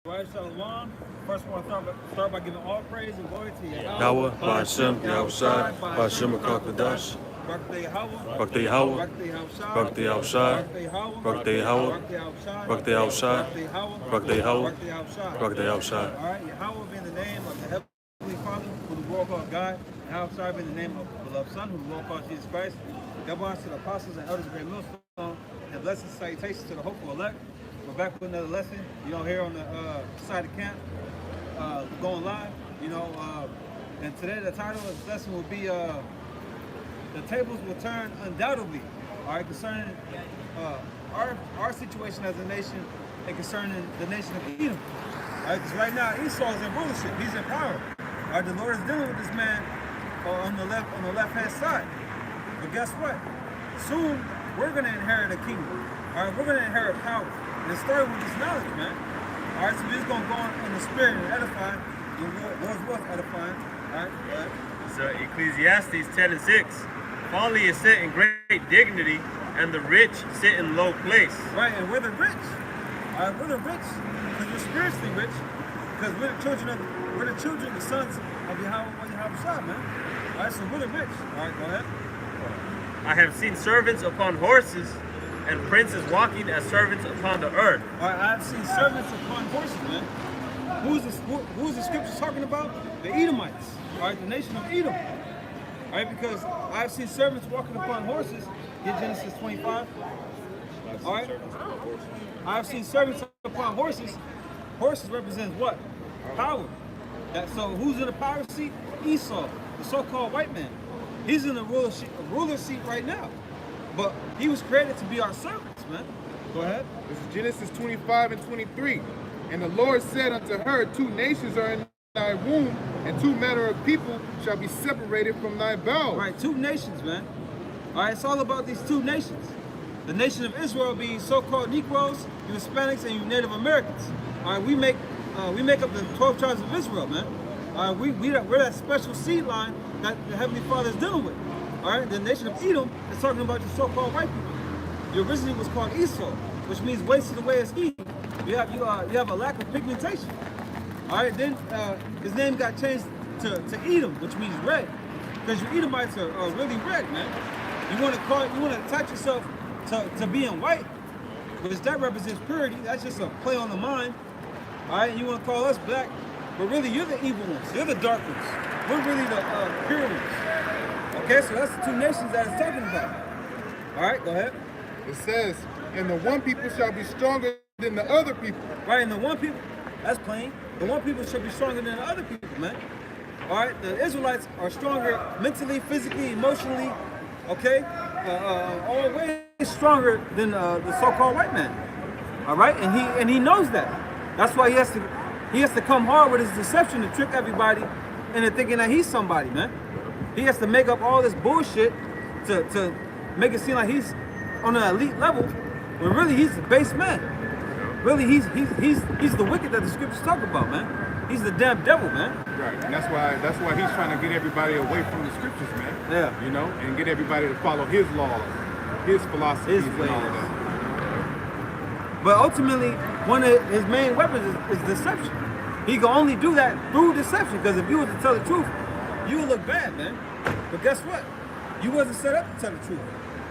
Right, Shalom. First, I want to start by giving all praise and glory to Yahweh, Ba'ashem, Yahushai, Ba'ashem HaKadosh, Barak Yahweh, Barak Yahushai, Barak Yahweh, Barak Yahushai, Barak Yahweh, Barak Yahushai. All right, Yahweh being the name of the Heavenly Father, who the world called God, and Yahushai being the name of the beloved Son, who the world called Jesus Christ. God bless to the apostles and elders of GreatMillStone, and blessings and salutations to the hopeful elect. We're back with another lesson, here on the side of camp, going live, and today the title of this lesson will be the tables will turn undoubtedly, all right, concerning our situation as a nation and concerning the nation of Edom. All right, because right now Esau is in rulership, he's in power. All right, the Lord is dealing with this man on the left-hand side. But guess what? Soon we're going to inherit a kingdom. All right, we're going to inherit power. And it started with this knowledge, man. All right, so we're just going to go on in the spirit and edify. The Lord's worth edifying. All right, go ahead. So Ecclesiastes 10:6. Folly is set in great dignity, and the rich sit in low place. Right, and we're the rich. All right, we're the rich because we're spiritually rich. Because we're the children, the sons of Yahweh, man. All right, so we're the rich. All right, go ahead. I have seen servants upon horses, and princes walking as servants upon the earth. All right, I've seen servants upon horses, man. Who is the scripture talking about? The Edomites. All right, the nation of Edom. All right, because I've seen servants walking upon horses. Get Genesis 25. All right. I've seen servants upon horses. Horses represents what? Power. So who's in the power seat? Esau, the so-called white man. He's in the ruler seat right now. But he was created to be our servants, man. Go ahead. This is Genesis 25:23. And the Lord said unto her, 2 nations are in thy womb, and 2 manner of people shall be separated from thy bowels. All right, 2 nations, man. All right, it's all about these 2 nations. The nation of Israel being so-called Negroes, you Hispanics, and you Native Americans. All right, we make up the 12 tribes of Israel, man. All right, we're that special seed line that the Heavenly Father is dealing with. All right, the nation of Edom is talking about the so-called white people. The originally was called Esau, which means wasted away as he. You have a lack of pigmentation. All right, then his name got changed to Edom, which means red, because you Edomites are really red, man. You want to attach yourself to being white, because that represents purity. That's just a play on the mind. All right, and you want to call us black, but really you're the evil ones. You're the dark ones. We're really the pure ones. Okay, so that's the 2 nations that it's talking about. All right, go ahead. It says, and the one people shall be stronger than the other people. Right, and the one people, that's plain. The one people should be stronger than the other people, man. All right, the Israelites are stronger mentally, physically, emotionally, okay? All ways stronger than the so-called white man. All right, and he knows that. That's why he has to come hard with his deception to trick everybody into thinking that he's somebody, man. He has to make up all this bullshit to make it seem like he's on an elite level, when really he's the base man. Really, he's the wicked that the scriptures talk about, man. He's the damn devil, man. Right, and that's why he's trying to get everybody away from the scriptures, man. Yeah. And get everybody to follow his laws, his philosophies, his and all of that. But ultimately, one of his main weapons is deception. He can only do that through deception, because if you were to tell the truth, you would look bad, man. But guess what? You wasn't set up to tell the truth.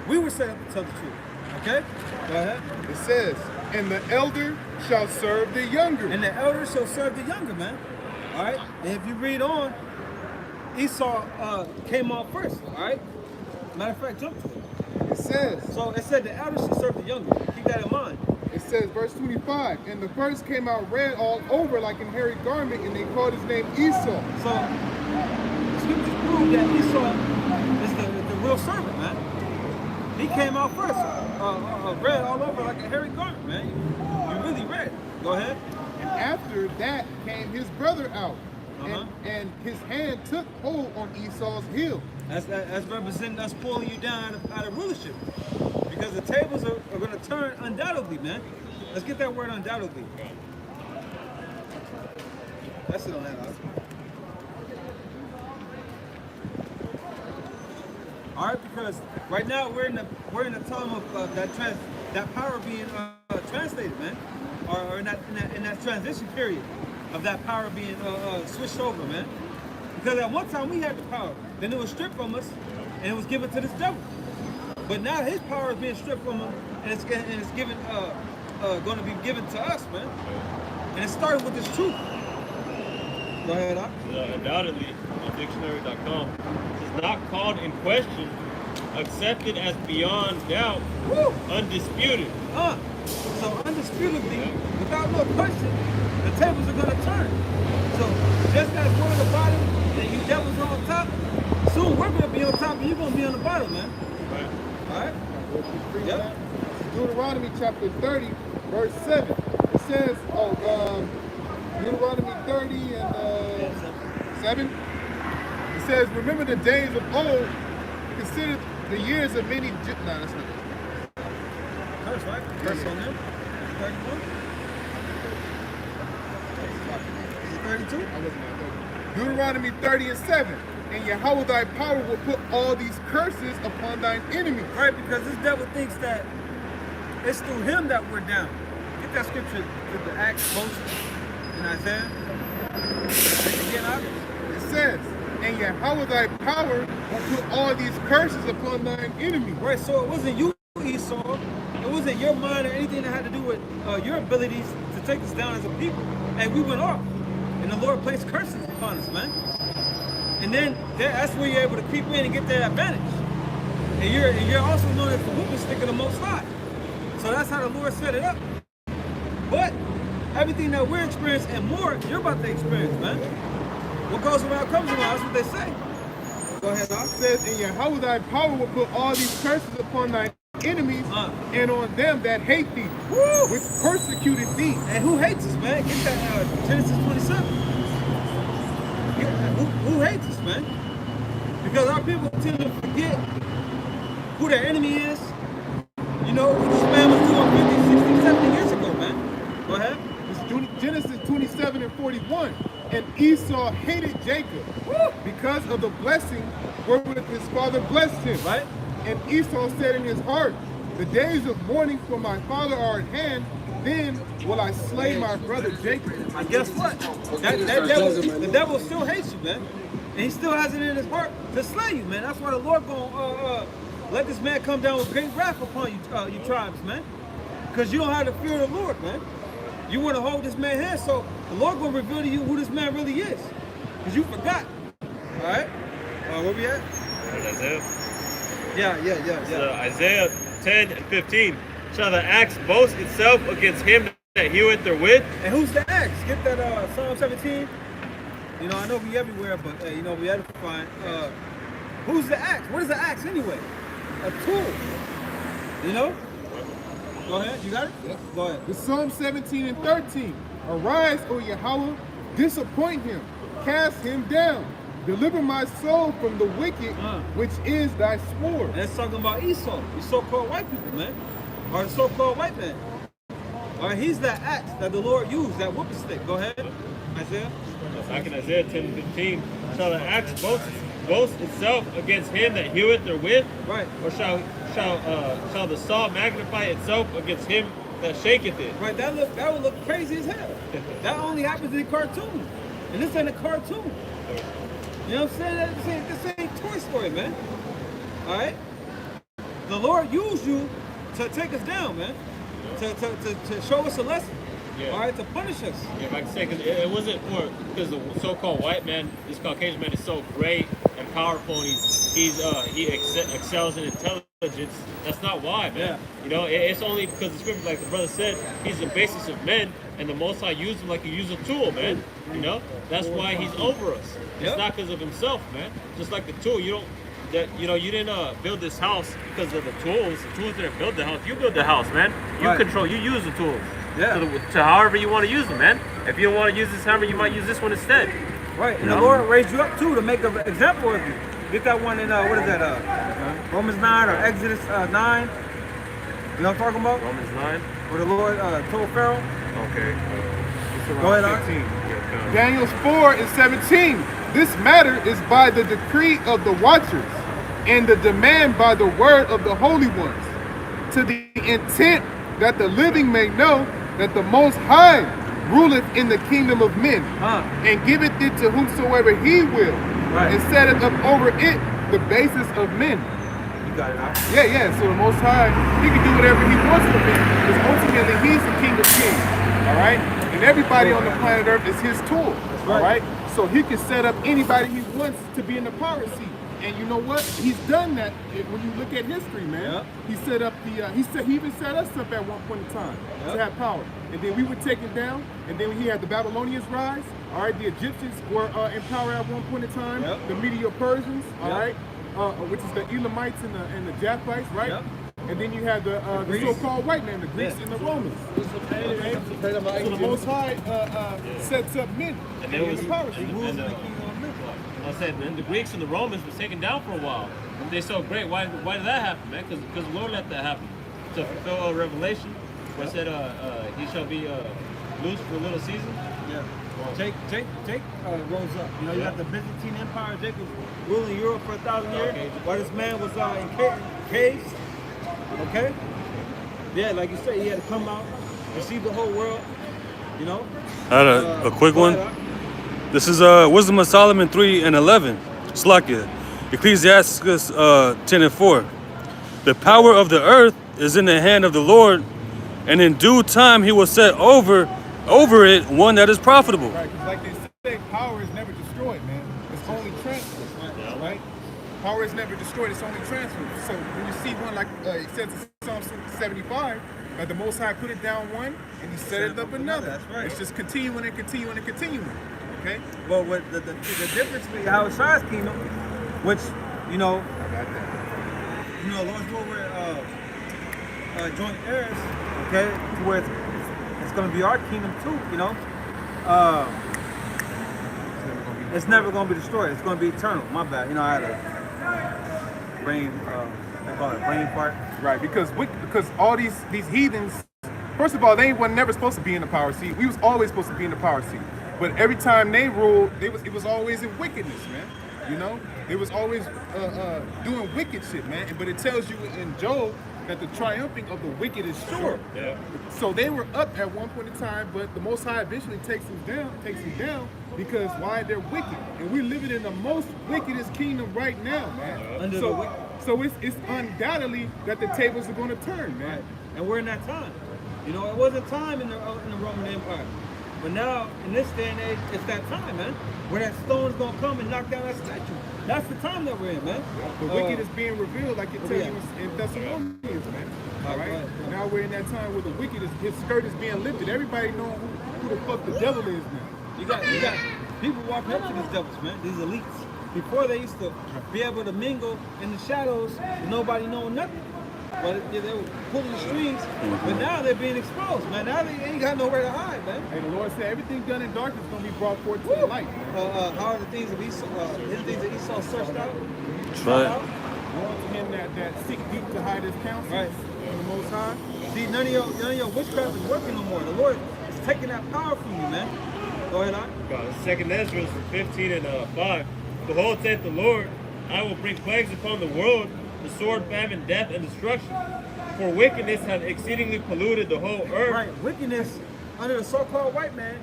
We were set up to tell the truth. Okay? Go ahead. It says, and the elder shall serve the younger. And the elder shall serve the younger, man. All right? And if you read on, Esau came off first. All right? Matter of fact, jump to it. It says. So it said the elder shall serve the younger. Keep that in mind. It says, verse 25, and the first came out red all over like a hairy garment, and they called his name Esau. So the scriptures prove that Esau is the real servant, man. He came out first, red all over like a hairy garment, man. You really red. Go ahead. And after that came his brother out, and his hand took hold on Esau's heel. That's representing us pulling you down out of rulership. Because the tables are going to turn undoubtedly, man. Let's get that word undoubtedly. That's it on that. All right, because right now we're in the time of that power being translated, man. or in that transition period of that power being switched over, man. Because at one time we had the power, then it was stripped from us, and it was given to this devil. But now his power is being stripped from him, and it's given, going to be given to us, man. And it started with this truth. Go ahead, Doc. Undoubtedly, on dictionary.com, is not called in question, accepted as beyond doubt, undisputed. So undisputably, without no question, the tables are going to turn. So just as we're on the bottom and you devils are on top, soon we're going to be on top and you're going to be on the bottom, man. Right. All right? Yep. Deuteronomy chapter 30, verse 7. It says, Deuteronomy 30 and 7. It says, remember the days of old, consider the years of many... No, that's not it. Curse, right? Curse on them. 31? Is it 32? I wasn't on 30. Deuteronomy 30 and 7. And Yahweh thy power will put all these curses upon thine enemies. Right, because this devil thinks that it's through him that we're down. Get that scripture to the Acts Moses in Isaiah. Again, out. It says, and Yahweh thy power will put all these curses upon thine enemies. Right, so it wasn't you, Esau. It wasn't your mind or anything that had to do with your abilities to take us down as a people. And we went off. And the Lord placed curses upon us, man. And then that's where you're able to creep in and get that advantage. And you're also known as the whooping stick of the Most High. So that's how the Lord set it up. But everything that we're experiencing and more, you're about to experience, man. What goes around comes around. That's what they say. Go ahead, Doc. It says, and Yahweh thy power will put all these curses upon thy enemies and on them that hate thee, which persecuted thee. And who hates us, man? Get that Genesis 27. Who hates us, man? Because our people tend to forget who their enemy is. You know what this man was doing 50, 60, 70 years ago, man. Go ahead. It's Genesis 27 and 41. And Esau hated Jacob because of the blessing wherewith his father blessed him. Right? And Esau said in his heart, the days of mourning for my father are at hand, then will I slay my brother Jacob. And guess what? The devil still hates you, man. And he still has it in his heart to slay you, man. That's why the Lord gonna let this man come down with great wrath upon you, you tribes, man. Because you don't have the fear of the Lord, man. You want to hold this man's hand, so the Lord gonna reveal to you who this man really is. Because you forgot. All right? Where we at? Isaiah. Yeah. Isaiah 10 and 15. Shall the axe boast itself against him that heweth therewith? And who's the axe? Get that Psalm 17. You know, I know we everywhere, but you know, we edifying. Who's the axe? What is the axe anyway? A tool. You know? Go ahead. You got it? Yeah. Go ahead. The Psalm 17 and 13. Arise, O Yahweh, disappoint him, cast him down. Deliver my soul from the wicked, which is thy sword. And it's talking about Esau, the so-called white people, man. Or the so-called white man. All right, he's that axe that the Lord used, that whooping stick. Go ahead, Isaiah. Back in Isaiah 10 and 15. Shall the axe boast itself against him that heweth therewith? Right. Or shall the saw magnify itself against him that shaketh it? Right, that would look crazy as hell. That only happens in cartoons. And this ain't a cartoon. You know what I'm saying? This ain't Toy Story, man. All right? The Lord used you to take us down, man. To show us a lesson. Yeah. All right, to punish us. Yeah, if I can say, because it wasn't because the so-called white man, this Caucasian man, is so great and powerful, and he excels in intelligence. That's not why, man. Yeah. You know, it's only because the scripture, like the brother said, he's the basis of men, and the Most High used him like he used a tool, man. You know, that's why he's over us. It's Yep. not because of himself, man. Just like the tool, you didn't build this house because of the tools. The tools didn't build the house. You build the house, man. You Right. control. You use the tools. Yeah. To however you want to use them, man. If you don't want to use this hammer, you might use this one instead. Right, and the Lord raised you up too to make an example of you. Get that one in, what is that, Romans 9 or Exodus 9. You know what I'm talking about? Romans 9. Where the Lord told Pharaoh. Okay. Go ahead, Art. Daniel 4 and 17. This matter is by the decree of the watchers, and the demand by the word of the holy ones, to the intent that the living may know that the Most High ruleth in the kingdom of men, and giveth it to whomsoever he will, and setteth up over it the basis of men. You got it, huh? Yeah. So the Most High, he can do whatever he wants for men, because ultimately he's the king of kings, all right? And everybody on the planet Earth is his tool, all right? So he can set up anybody he wants to be in the power seat. And you know what? He's done that. When you look at history, man, he set up the. He even set us up at one point in time to have power, and then we were taken down. And then he had the Babylonians rise. All right, the Egyptians were in power at one point in time. The Medo-Persians, all right, which is the Elamites and the Japhites, right? And then you had the so-called white man, the Greeks and the Romans. Okay? So the Most High sets up men And there was in the power seat. I said, man, the Greeks and the Romans was taken down for a while. And they're so great. Why did that happen, man? Because the Lord let that happen to fulfill a revelation where it said he shall be loose for a little season. Yeah. Jake rose up. You know, you got the Byzantine Empire. Jake was ruling Europe for 1,000 years. While this man was in caves. Okay? Yeah, like you said, he had to come out, receive the whole world. You know? I had a quick one. This is Wisdom of Solomon 3:11. Slakia. Ecclesiasticus 10:4. The power of the earth is in the hand of the Lord, and in due time he will set over it one that is profitable. Right, because like they say, power is never destroyed, man. It's only transferred, right? Power is never destroyed, it's only transferred. So when you see one like it says in Psalm 75, that the Most High put it down one, and he set it up another. That's right. It's just continuing and continuing and continuing. Okay? Well, what the difference between Hawashai's kingdom, which, you know, Lord's rule we're joint heirs, okay, to where it's going to be our kingdom too, you know. It's never going to be destroyed. It's going to be eternal. My bad. You know, I had a brain, they call it brain fart. Right, because all these heathens, first of all, they were never supposed to be in the power seat. We was always supposed to be in the power seat. But every time they ruled, it was always in wickedness, man. You know, it was always doing wicked shit, man. But it tells you in Job that the triumphing of the wicked is sure. Yeah. So they were up at one point in time, but the Most High eventually takes them down because why? They're wicked, and we're living in the most wickedest kingdom right now, man. So it's undoubtedly that the tables are going to turn, man. Right. And we're in that time. You know, it wasn't time in the Roman Empire. But now, in this day and age, it's that time, man. Where that stone's gonna come and knock down that statue. That's the time that we're in, man. The wicked is being revealed, like it tells you in Thessalonians, man. All right. Now we're in that time where the wicked his skirt is being lifted. Everybody knows who the fuck the devil is now. You got people walking up to these devils, man. These elites. Before they used to be able to mingle in the shadows, and nobody knowing nothing. But they were pulling the strings, but now they're being exposed, man. Now they ain't got nowhere to hide, man. And the Lord said everything done in darkness is going to be brought forth to the light. How are the things of Esau, his things that Esau searched out? Right. Lord to him that seek deep to hide his counsel. Right. From the Most High. See, none of your witchcraft is working no more. The Lord is taking that power from you, man. Go ahead, on. Second Ezra 15:5. Behold, saith the Lord, I will bring plagues upon the world, the sword, famine, death, and destruction. For wickedness hath exceedingly polluted the whole earth. Right, wickedness under the so-called white man,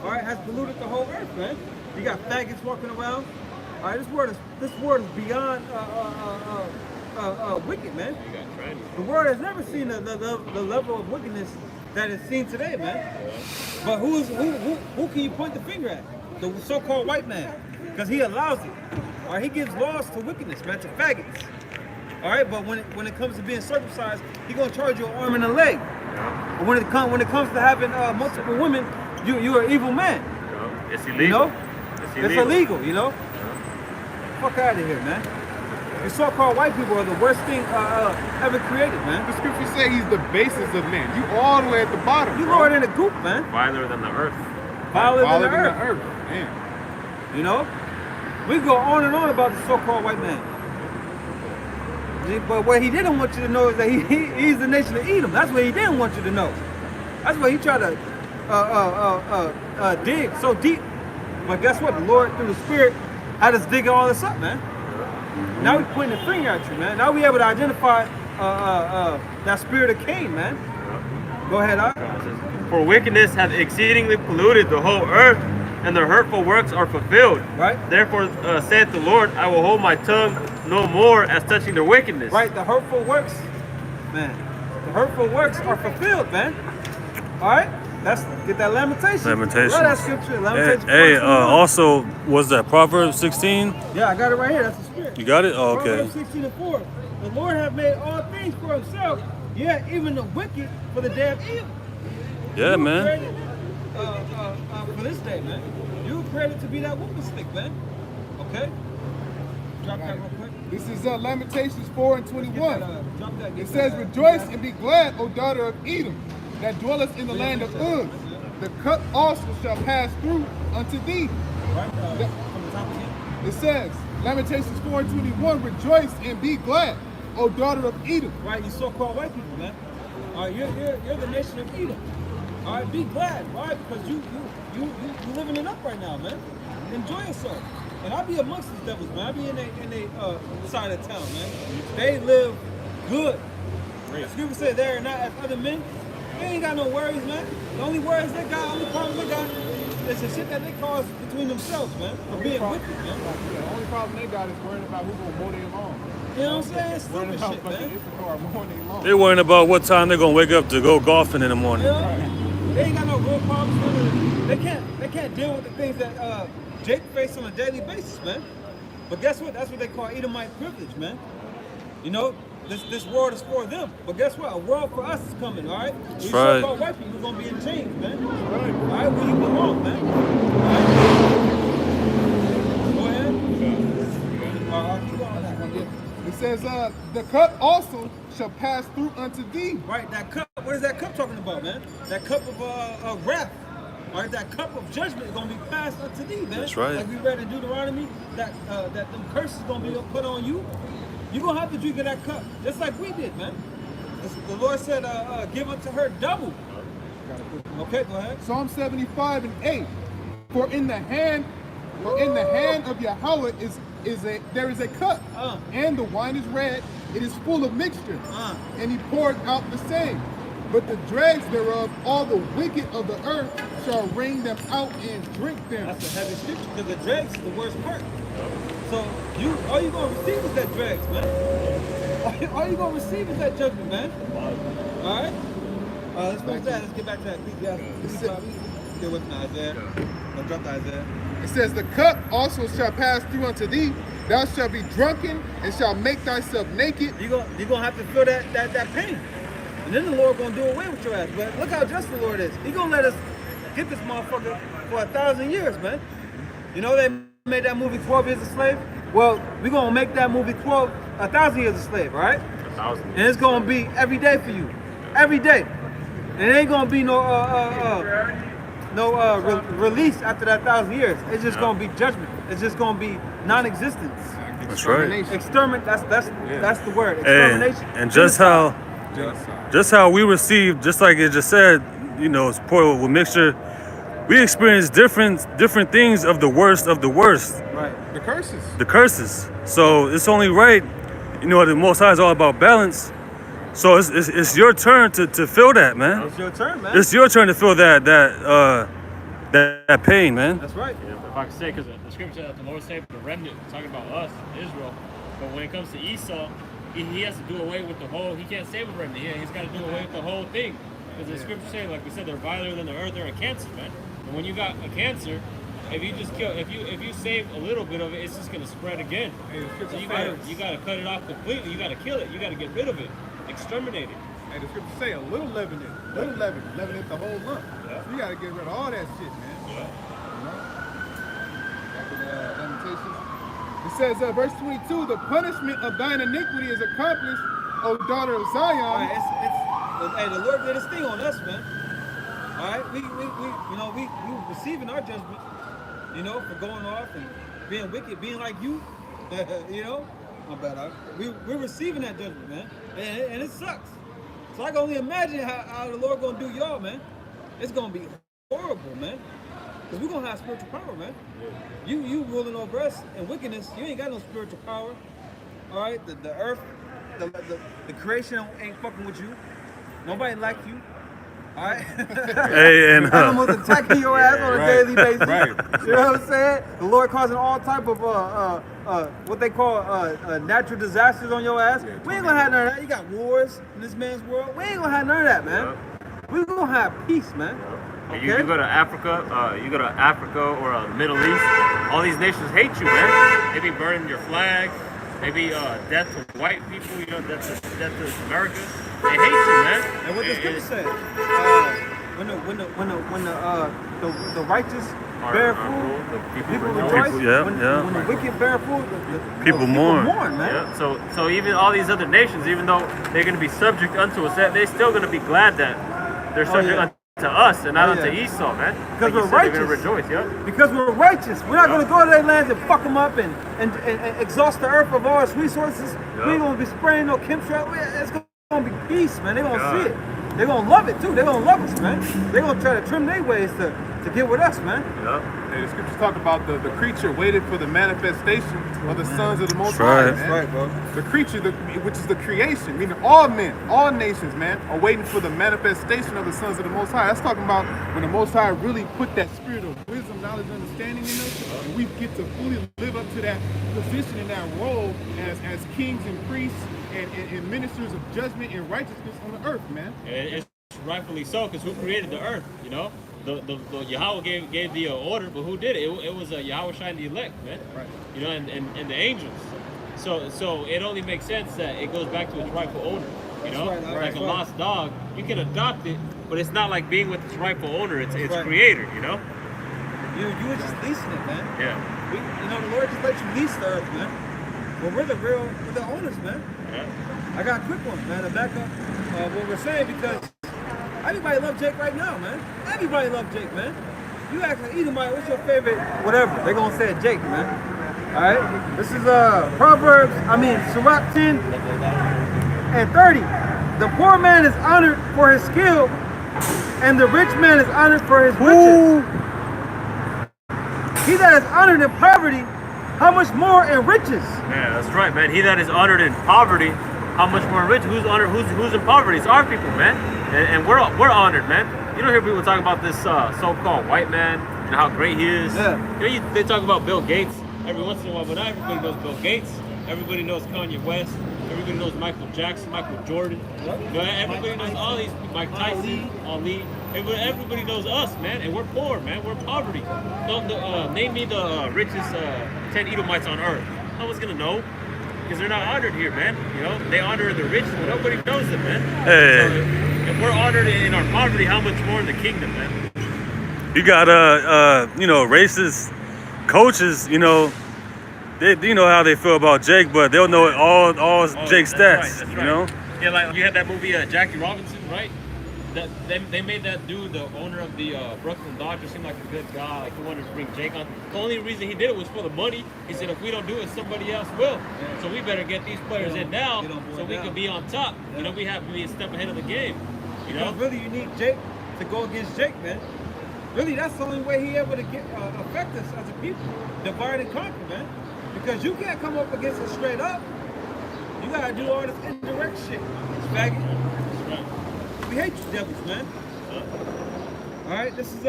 all right, has polluted the whole earth, man. You got faggots walking around. All right, this word is beyond wicked, man. The world has never seen the level of wickedness that it's seen today, man. But who can you point the finger at? The so-called white man, because he allows it. All right, he gives laws to wickedness, man, to faggots. All right, but when it comes to being circumcised, he's gonna charge you an arm and a leg. But when it comes to having multiple women, you're an evil man. It's illegal. You know? It's illegal, you know? Fuck out of here, man. The so-called white people are the worst thing ever created, man. The scriptures say he's the basis of man. You all the way at the bottom. You lower than a goop, man. Viler than the earth. Viler than the earth. Man. You know? We go on and on about the so-called white man. But what he didn't want you to know is that he's the nation of Edom. That's what he didn't want you to know. That's what he tried to dig so deep. But guess what? The Lord, through the Spirit, had us digging all this up, man. Now we're pointing the finger at you, man. Now we're able to identify that spirit of Cain, man. Go ahead, For wickedness hath exceedingly polluted the whole earth, and their hurtful works are fulfilled. Right? Therefore saith the Lord, I will hold my tongue no more as touching their wickedness. Right, the hurtful works, man. The hurtful works are fulfilled, man. All right? Get that Lamentations. Lamentations. Love that scripture. Lamentations. Hey, 4:21. also, was that Proverbs 16? Yeah, I got it right here. That's the spirit. You got it? Oh, okay. Proverbs 16:4. The Lord hath made all things for himself, yet even the wicked for the day of evil. Yeah, man. Created, for this day, man. You were created to be that whooping stick, man. Okay? Drop that real quick. This is Lamentations 4:21. Drop that. It says, Rejoice and be glad, O daughter of Edom, that dwelleth in the land of Uz. The cup also shall pass through unto thee. Right? From the top again. It says, Lamentations 4:21, Rejoice and be glad, O daughter of Edom. Right, you so-called white people, man. All right, you're the nation of Edom. All right, be glad. Why? Because you living it up right now, man. Enjoy yourself. And I be amongst these devils, man. I be in the side of town, man. They live good. The scripture said they are not as other men. They ain't got no worries, man. The only worries they got, only problems they got, is the shit that they cause between themselves, man. For being wicked, man. The only problem they got is worrying about who's going to mow their lawn. You know what I'm saying? It's Worrying stupid about shit, man. mowing their lawn. They're worrying about what time they're going to wake up to go golfing in the morning. You know? They ain't got no real problems. They can't deal with the things that Jake faced on a daily basis, man. But guess what? That's what they call Edomite privilege, man. You know, this world is for them. But guess what? A world for us is coming, all right? We right. so-called white people, we're going to be in chains, man. All right? Where you belong, man. All right? Go ahead. Keep going on that one. It says, the cup also shall pass through unto thee. Right, that cup, what is that cup talking about, man? That cup of wrath. All right, that cup of judgment is going to be passed unto thee, man. That's right. Like we read in Deuteronomy, that them curses going to be put on you. You're going to have to drink of that cup, just like we did, man. The Lord said, give unto her double. Okay, go ahead. Psalm 75:8. For in the hand of Yahweh there is a cup, and the wine is red, it is full of mixture, and he poured out the same. But the dregs thereof, all the wicked of the earth shall wring them out and drink them. That's a heavy scripture, because the dregs is the worst part. So all you gonna receive is that dregs, man. All you gonna receive is that judgment, man. All right. Let's finish that. Let's get back to that. Ecclesiastes. Get away from Isaiah. Don't drop the Isaiah. It says, the cup also shall pass through unto thee. Thou shalt be drunken and shalt make thyself naked. You're gonna have to feel that pain. And then the Lord gonna do away with your ass. But look how just the Lord is. He gonna let us get this motherfucker for 1,000 years, man. You know they made that movie 12 Years a Slave? Well, we're gonna make that movie 1,000 Years a Slave, all right? 1,000. And it's gonna be every day for you. Every day. And it ain't gonna be no release after that 1,000 years. It's just gonna be judgment. It's just gonna be non-existence. That's right. Exterminate. That's the word. Extermination. And just how we received, just like it just said, you know, it's poured with mixture. We experience different things of the worst of the worst. Right. The curses. The curses. So it's only right, you know, the Most High is all about balance. So it's your turn to feel that, man. It's your turn, man. It's your turn to feel that pain, man. That's right. Yeah, if I could say, because the scripture that the Lord said, the remnant, talking about us, Israel. But when it comes to Esau, he has to do away with the whole. He can't save a remnant. He's got to do away with the whole thing. Because the scripture say, like we said, they're viler than the earth. They're a cancer, man. And when you got a cancer, if you just kill, if you save a little bit of it, it's just gonna spread again. So you gotta cut it off completely. You gotta kill it. You gotta get rid of it, exterminate it. And the scripture say a little leaven it, leaven it the whole lump. Yeah. So you gotta get rid of all that shit, man. Yeah. You know? Back in Lamentations. It says, verse 22, the punishment of thine iniquity is accomplished, O daughter of Zion. All right, hey, the Lord did His thing on us, man. All right, we receiving our judgment, you know, for going off and being wicked, being like you, you know. My bad. We're receiving that judgment, man, and it sucks. So I can only imagine how the Lord gonna do y'all, man. It's gonna be horrible, man. Cause we're gonna have spiritual power, man. You ruling over us in wickedness. You ain't got no spiritual power. All right, the earth, the creation ain't fucking with you. Nobody like you. All right? Hey, and Animals attacking your ass on a daily basis. Right. You know what I'm saying? The Lord causing all type of what they call natural disasters on your ass. We ain't gonna have none of that. You got wars in this man's world. We ain't gonna have none of that, man. We gonna have peace, man. Okay? You go to Africa, or the Middle East. All these nations hate you, man. They be burning your flag. Maybe death to white people, you know, death to America. They hate you, man. And what the scripture said, when the righteous bear fruit, the people rejoice. When the wicked bear fruit, the people mourn, man. Yeah. So even all these other nations, even though they're going to be subject unto us, they're still going to be glad that they're subject unto us and not unto Esau, man. Because we're righteous. They're going to rejoice, Because we're righteous. We're not going to go to their lands and fuck them up and exhaust the earth of all its resources. We ain't going to be spraying no chemtrail. It's going to be peace, man. They're going to see it. They're going to love it, too. They're going to love us, man. They're going to try to trim their ways to get with us, man. And the scriptures talk about the creature waited for the manifestation of the sons of the Most High, man. That's right, bro. The creature, which is the creation, meaning all men, all nations, man, are waiting for the manifestation of the sons of the Most High. That's talking about when the Most High really put that spirit of wisdom, knowledge, understanding in us, and we get to fully live up to that position and that role as kings and priests and ministers of judgment and righteousness on the earth, man. It's rightfully so, because who created the earth, you know? The Yahweh gave the order, but who did it? It was Yahweh Shine the elect, man. Right. You know, and the angels. So it only makes sense that it goes back to its rightful owner. You know, like a lost dog, you can adopt it, but it's not like being with its rightful owner. It's creator. You know. You were just leasing it, man. Yeah. The Lord just let you lease the earth, man. Well, we're the owners, man. Yeah. I got a quick one, man, to back up what we're saying, because everybody love Jake right now, man. Everybody love Jake, man. You ask like Edomite, what's your favorite whatever? They're going to say Jake, man. All right? This is Sirach 10 and 30. The poor man is honored for his skill, and the rich man is honored for his riches. He that is honored in poverty, how much more in riches? Yeah, that's right, man. He that is honored in poverty, how much more rich? Who's honored? Who's in poverty? It's our people, man. And we're honored, man. You don't hear people talk about this so-called white man and how great he is. Yeah. You know, they talk about Bill Gates every once in a while, but not everybody knows Bill Gates. Everybody knows Kanye West. Everybody knows Michael Jackson, Michael Jordan. You know, everybody knows all these, Mike Tyson, Ali. Everybody knows us, man, and we're poor, man. We're poverty. Name me the richest 10 Edomites on earth. No one's gonna know, because they're not honored here, man. You know, they honor the rich, but nobody knows them, man. Hey. So, if we're honored in our poverty, how much more in the kingdom, man? You got racist coaches, you know how they feel about Jake, but they'll know all Jake's stats, right. you know? Yeah, like you had that movie Jackie Robinson, right? That they made that dude, the owner of the Brooklyn Dodgers, seem like a good guy. Like he wanted to bring Jake on. The only reason he did it was for the money. He said, if we don't do it, somebody else will. Yeah. So we better get these players in now, so we can be on top. Yeah. You know, we have to be a step ahead of the game. You know, really, you need Jake to go against Jake, man. Really, that's the only way he able to get affect us as a people, divide and conquer, man. Because you can't come up against it straight up. You gotta do all this indirect shit. It's faggot. that's right. We hate you devils, man. All right, this is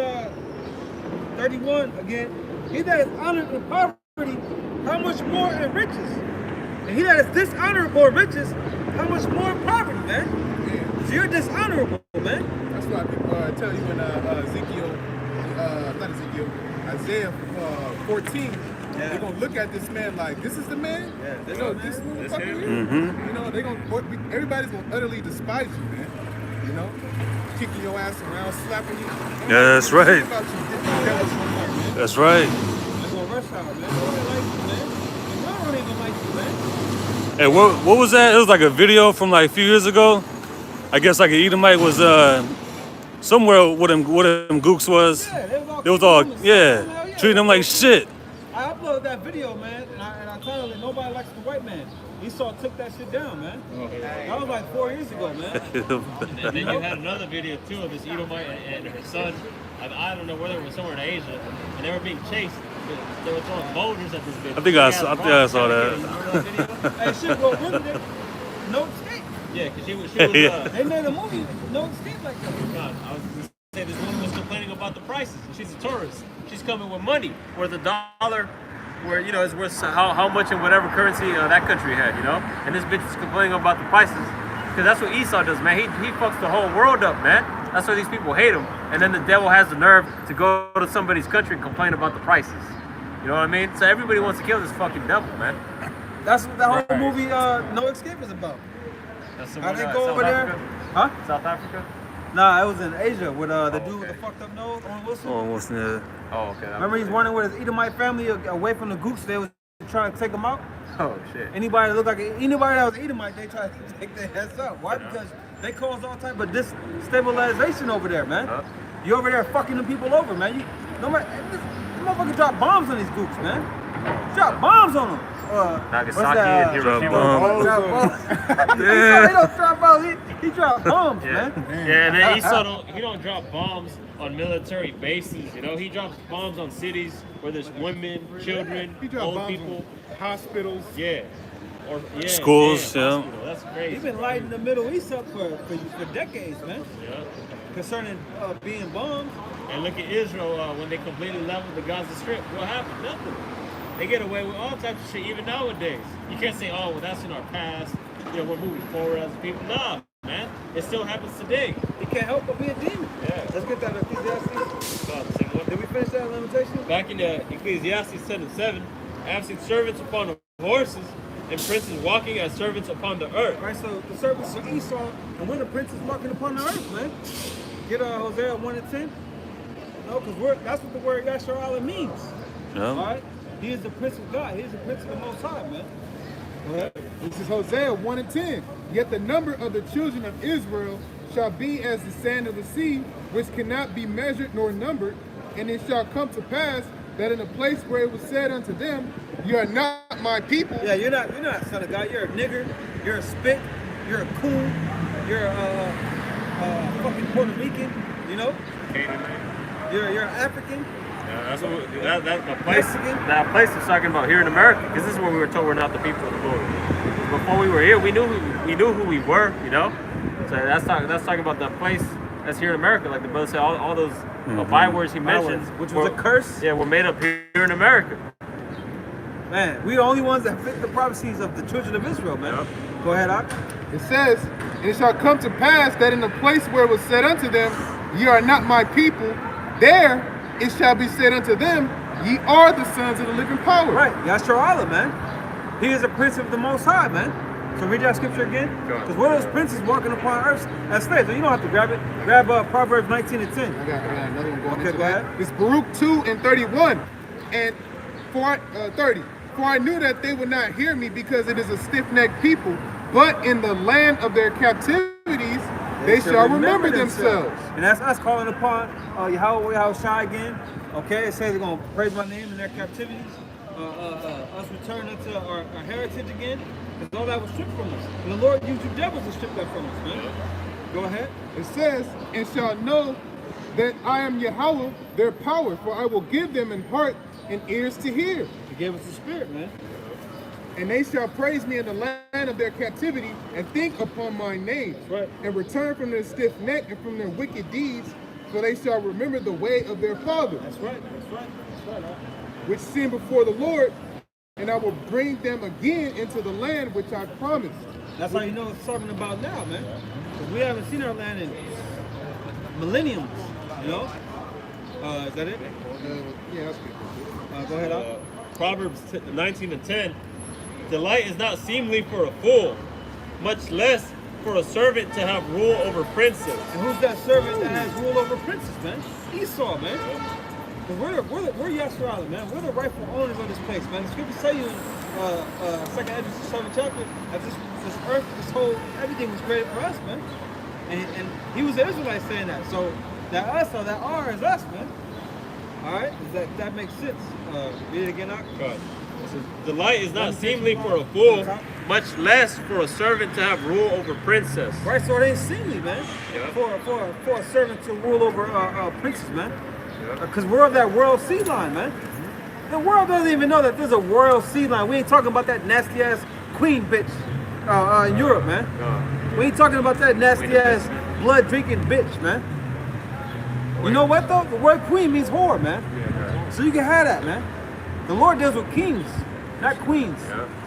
31 again. He that is honored in poverty, how much more in riches? And he that is dishonorable in riches, how much more in poverty, man? Yeah. So you're dishonorable, man. That's why people tell you in Isaiah 14, they're gonna look at this man like, this is the man? Yeah, this motherfucker here? Mm-hmm. You know, everybody's gonna utterly despise you, man. You know, kicking your ass around, slapping you. Yeah, that's right. That's right. They're gonna rush out, man. They don't like you, man. Y'all don't even like you, man. Hey, what was that? It was like a video from like a few years ago. I guess like an Edomite was somewhere what them gooks was. Yeah, it was all treating them like shit. I uploaded that video, man, and I told him that nobody likes the white man. Esau took that shit down, man. That was like 4 years ago, man. And then you had another video too of this Edomite and her son. I don't know whether it was somewhere in Asia, and they were being chased. They were throwing boulders at this bitch. I think I saw that. Hey, shit, well, really, no escape. Yeah, because she was. They made a movie, No Escape like that. God, I was going to say this woman was complaining about the prices. And she's a tourist. She's coming with money, where the dollar, where is worth how much in whatever currency that country had, And this bitch is complaining about the prices, because that's what Esau does, man. He fucks the whole world up, man. That's why these people hate him. And then the devil has the nerve to go to somebody's country and complain about the prices. You know what I mean? So everybody wants to kill this fucking devil, man. That's what the whole movie No Escape is about. That's I didn't go over there. Huh? South Africa? Nah, it was in Asia with the dude with the fucked up nose, Owen Wilson. Almost near. Oh, okay. Remember he's running with his Edomite family away from the gooks. They was trying to take him out. Oh, shit. Anybody that looked like anybody that was Edomite, they try to take their heads up. Why? Because they cause all type of destabilization over there, man. You over there fucking them people over, man. You motherfucker drop bombs on these gooks, man. Drop bombs on them. Nagasaki and Hiroshima. They don't drop bombs. He dropped bombs, man. Yeah, and then Esau don't drop bombs on military bases. He drops bombs on cities where there's women, children, old people, on hospitals. Yeah. Schools, hospital. That's crazy. He's been lighting the Middle East up for decades, man. Yeah. Concerning being bombed. And look at Israel when they completely leveled the Gaza Strip. What happened? Nothing. They get away with all types of shit even nowadays. You can't say, oh, well, that's in our past. We're moving forward as a people. Nah, man. It still happens today. He can't help but be a demon. Yeah. Let's get that Ecclesiastes. Did we finish that lamentation? Back in Ecclesiastes 7:7, I have seen servants upon the horses and princes walking as servants upon the earth. All right, so the servants of Esau, and we're the princes walking upon the earth, man. Get Hosea 1:10. Because that's what the word Yasharala means. Yeah. All right? He is the Prince of God. He is the Prince of the Most High, man. Go ahead. This is Hosea 1:10. Yet the number of the children of Israel shall be as the sand of the sea, which cannot be measured nor numbered. And it shall come to pass that in a place where it was said unto them, you are not my people. Yeah, you're not a son of God. You're a nigger. You're a spit. You're a coon. You're a fucking Puerto Rican. You're African. Yeah, that's what that place is talking about here in America, because this is where we were told we're not the people of the Lord. Before we were here, we knew who we were, So that's talking about the place that's here in America, like the brother said. All those bywords he mentions, which was a curse. Yeah, were made up here in America. Man, we the only ones that fit the prophecies of the children of Israel, man. Yep. Go ahead, Ak. It says, and it shall come to pass that in the place where it was said unto them, ye are not my people, there it shall be said unto them, ye are the sons of the living power. Right, Yasharala, man. He is a prince of the Most High, man. So read that scripture again. Because one of those princes walking upon earth as slaves. So you don't have to grab it. Grab Proverbs 19:10. I got another one going. Okay, go ahead. It's Baruch 2:31 and 30. For I knew that they would not hear me, because it is a stiff-necked people, but in the land of their captivities they shall remember themselves. And that's us calling upon Yahweh Yahushua again. Okay, it says they're going to praise my name in their captivities. Us return unto our heritage again. Because all that was stripped from us. And the Lord used you devils to strip that from us, man. Go ahead. It says, and shall know that I am Yahweh, their power, for I will give them an heart and ears to hear. He gave us the spirit, man. And they shall praise me in the land of their captivity, and think upon my name, right, and return from their stiff neck and from their wicked deeds, for they shall remember the way of their fathers. That's right, that's right, that's right. Which sin before the Lord, and I will bring them again into the land which I promised. That's how you know it's talking about now, man. Because we haven't seen our land in millenniums, you know? Is that it? Yeah, that's good. Go ahead, Proverbs 19:10. Delight is not seemly for a fool, much less for a servant to have rule over princes. And who's that servant that has rule over princes, man? Esau, man. Because we're Yasharala, man. We're the rightful owners of this place, man. The scriptures tell you in 2nd Ezra 7th chapter that this earth, this whole, everything was created for us, man. And he was an Israelite saying that. So that us or that R is us, man. All right? That makes sense. Read it again, Ak. Delight is not seemly for a fool, much less for a servant to have rule over princes. Right, so it ain't seemly, man. Yeah. For a servant to rule over princes, man. Because we're of that royal sea line, man. The world doesn't even know that there's a royal sea line. We ain't talking about that nasty ass queen bitch in Europe, man. We ain't talking about that nasty ass blood drinking bitch, man. You know what though? The word queen means whore, man. So you can have that, man. The Lord deals with kings, not queens.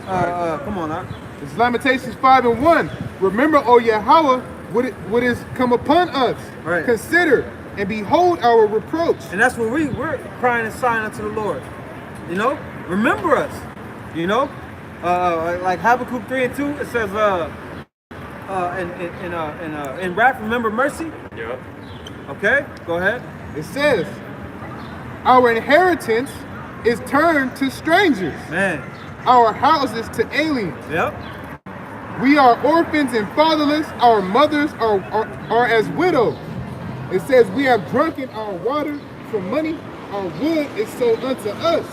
Come on now. It's Lamentations 5:1. Remember, O Yahweh, what is come upon us. Right. Consider and behold our reproach. And that's what we're crying and sighing unto the Lord. You know, remember us. You know, like Habakkuk 3:2, it says, in wrath remember mercy. Yeah. Okay, go ahead. It says, our inheritance is turned to strangers, Man. our houses to aliens. Yep. We are orphans and fatherless. Our mothers are as widows. It says, we have drunken our water for money. Our wood is sold unto us.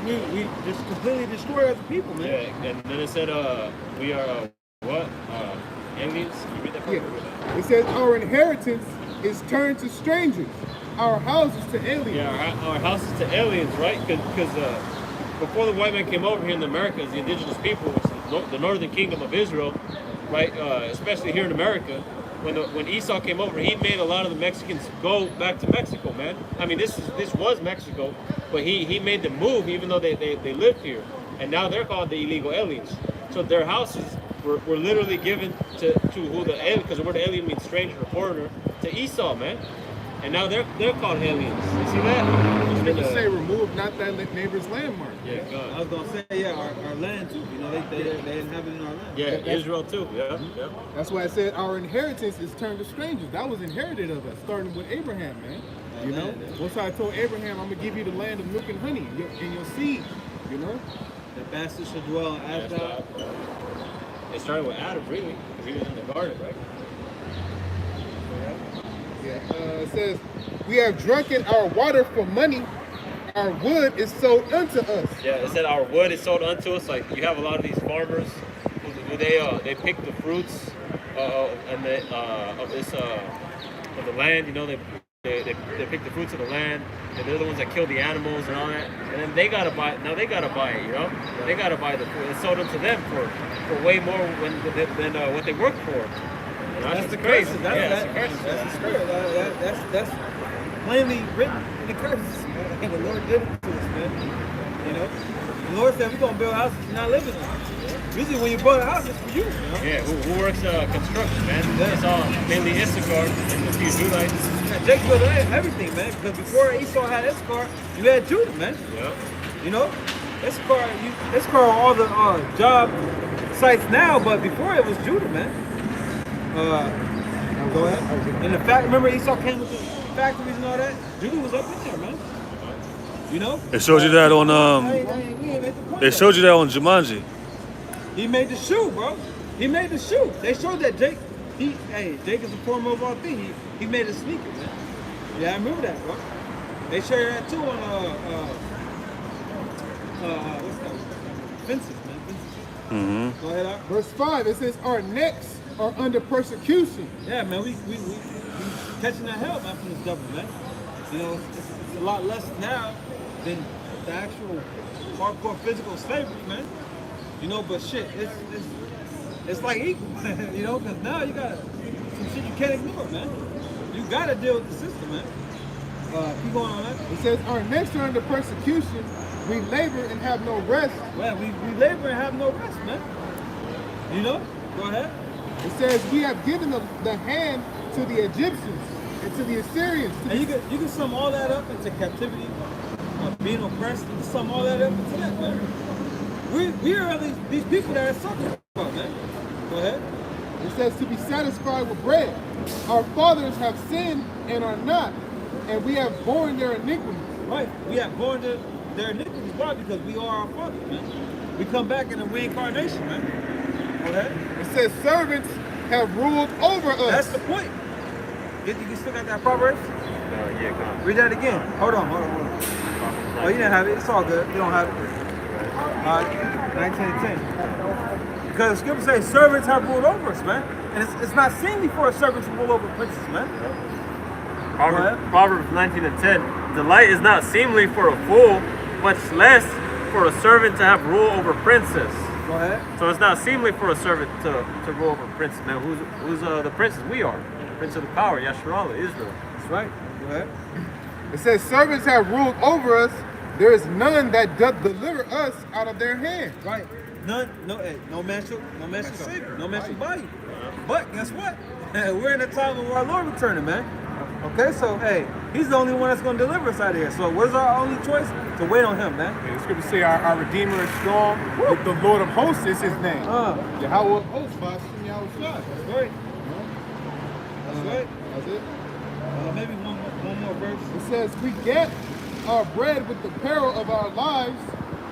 We just completely destroy other people, man. Yeah, and then it said, we are, aliens? Can you read that part? Yeah. It says, our inheritance is turned to strangers. Our houses to aliens. Yeah, our houses to aliens, right? Because before the white man came over here in the Americas, the indigenous people, which is the northern kingdom of Israel, right? Especially here in America, when Esau came over, he made a lot of the Mexicans go back to Mexico, man. I mean, this was Mexico, but he made them move even though they lived here, and now they're called the illegal aliens. So their houses were literally given to who the alien, because the word alien means stranger or foreigner, to Esau, man. And now they're called aliens. You see that? They say remove not that neighbor's landmark. Yeah, God. I was gonna say, yeah, our land too. You know, they inhabit in our land. Yeah, Israel too. Yeah. That's why I said our inheritance is turned to strangers. That was inherited of us, starting with Abraham, man. You know, once I told Abraham, I'm gonna give you the land of milk and honey and your seed. You know, The bastard should dwell in Ashdod. It started with Adam, really, because he was in the garden, right? it says, we have drunken our water for money. Our wood is sold unto us. Yeah, it said our wood is sold unto us. Like you have a lot of these farmers who they pick the fruits of the land. You know, they pick the fruits of the land, and they're the ones that kill the animals and all that. And then they gotta buy. Now they gotta buy it. You know, they gotta buy the food. It's sold unto them for way more than what they work for. You know, That's the crazy. curses. That's the curses. That's the spirit. That's plainly written in the curses. And the Lord did it to us, man. You know, the Lord said we're gonna build houses you're not living in. Usually when you build a house, it's for you. You know? Yeah, who works construction, man? It's all mainly Issachar and the few Judites. Yeah, Jacob built everything, man. Because before Esau had Issachar, you had Judah, man. Yeah. You know, Issachar on all the job sites now, but before it was Judah, man. Go ahead. And the fact, remember Esau came with the factories and all that? Judah was up in there, man. You know? They showed you that on They showed you that on Jumanji. He made the shoe, bro. He made the shoe. They showed that Jake. Jake is the former of all things. He made a sneaker, man. Yeah, I remember that, bro. They showed that too on what's that? Fences, man. Fences. Mm-hmm. Go ahead, Art. Verse 5, it says, our necks are under persecution. Yeah, man. We catching that hell, man, from this devil, man. You know, it's a lot less now than the actual hardcore physical slavery, man. You know, but shit, it's like equal, you know, because now you got some shit you can't ignore, man. You gotta deal with the system, man. Keep going on that. It says, our necks are under persecution. We labor and have no rest. Well, we labor and have no rest, man. You know? Go ahead. It says, we have given the hand to the Egyptians and to the Assyrians. And you can sum all that up into captivity, being oppressed, you can sum all that up into that, man. We are these people that are suffering about, man. Go ahead. It says to be satisfied with bread. Our fathers have sinned and are not, and we have borne their iniquities. Right. We have borne their iniquities. Why? Because we are our fathers, man. We come back in a reincarnation, man. Go ahead. It says servants have ruled over us. That's the point. You still got that Proverbs? Yeah, come on. Read that again. Hold on. Oh, you didn't have it. It's all good. You don't have it. 19:10. Because the scripture says servants have ruled over us, man. And it's not seemly for a servant to rule over princes, man. Proverbs 19:10. Delight is not seemly for a fool, much less for a servant to have rule over princes. Go ahead. So it's not seemly for a servant to rule over princes, man. Who's the princes? We are. Prince of the power, Yasharallah, Israel. That's right. Go ahead. It says, servants have ruled over us. There is none that doth deliver us out of their hand. Right. None. No man shall save you. No man shall buy you. But guess what? We're in a time of our Lord returning, man. Okay, so hey, He's the only one that's going to deliver us out of here. So what is our only choice? To wait on Him, man. The scriptures say our Redeemer is strong. The Lord of hosts is His name. Yahweh of hosts, Bashim Yahweh Shai. That's right. That's right. That's it. Maybe one more verse. It says, we get our bread with the peril of our lives